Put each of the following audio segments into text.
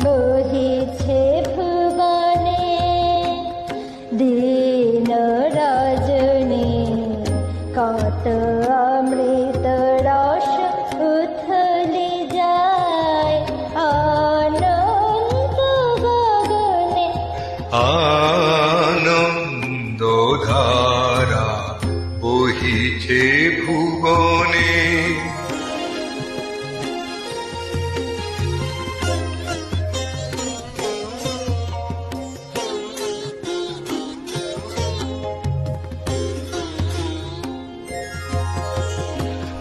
বহিছে ভুবনে দিন রজনী কত অমৃত রস উথলি যায় অনন্ত গগনে আনন্দ ধারা বহিছে ভুবনে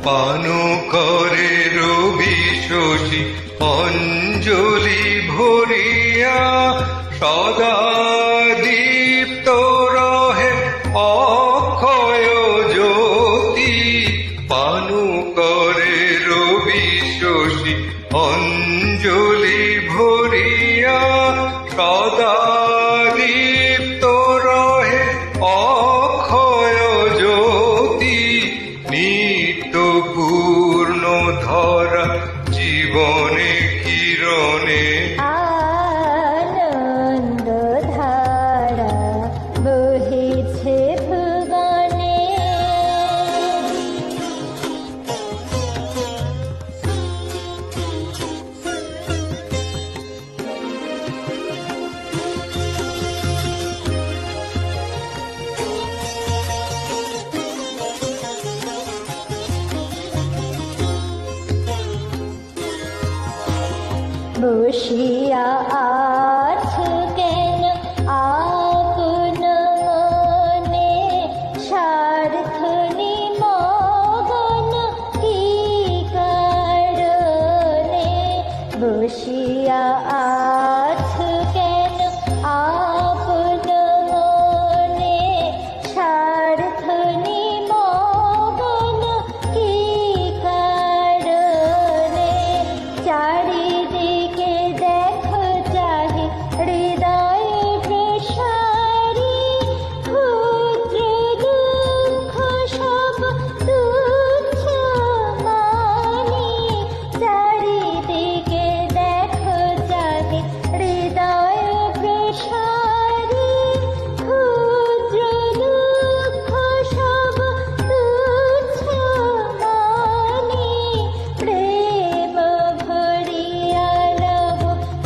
পান করে রবি শশী অঞ্জলি ভরিয়া সদা দীপ্ত রহে অক্ষয় জ্যোতি পান করে রবি শশী অঞ্জলি ভরিয়া সদা দীপ্ত রহে অক্ষয় জ্যোতি নিত্য পূর্ণ ধরা জীবনে কিরণে আনন্দ ধারা বহিছে ভুবনে বসিয়া আছো কেন আপন মনে স্বার্থনি মগন কি কারণে বসিয়া আছো কেন আপন মনে স্বার্থনি মগন কি কারণে চারিদিকে দেখো চাহি হৃদয় প্রসারী ক্ষুদ্র দুঃখ সব তুচ্ছ মানি চারিদিকে দেখো চাহি হৃদয় প্রসারী ক্ষুদ্র দুঃখ সব তুচ্ছ মানি প্রেম ভরিয়া লব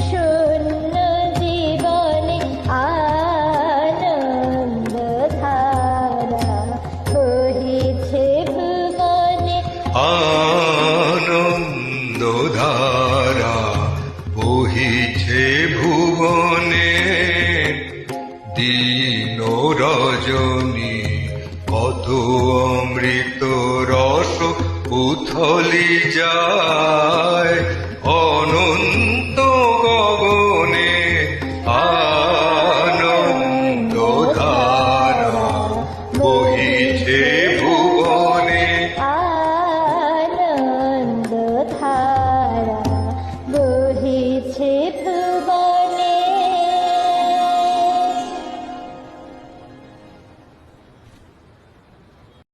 শূন্য জীবনে আনন্দ ধারা বহিছে ভুবনে আনন্দ ধারা বহিছে ভুবনে দিন রজনী কত অমৃত রস উথলি যায়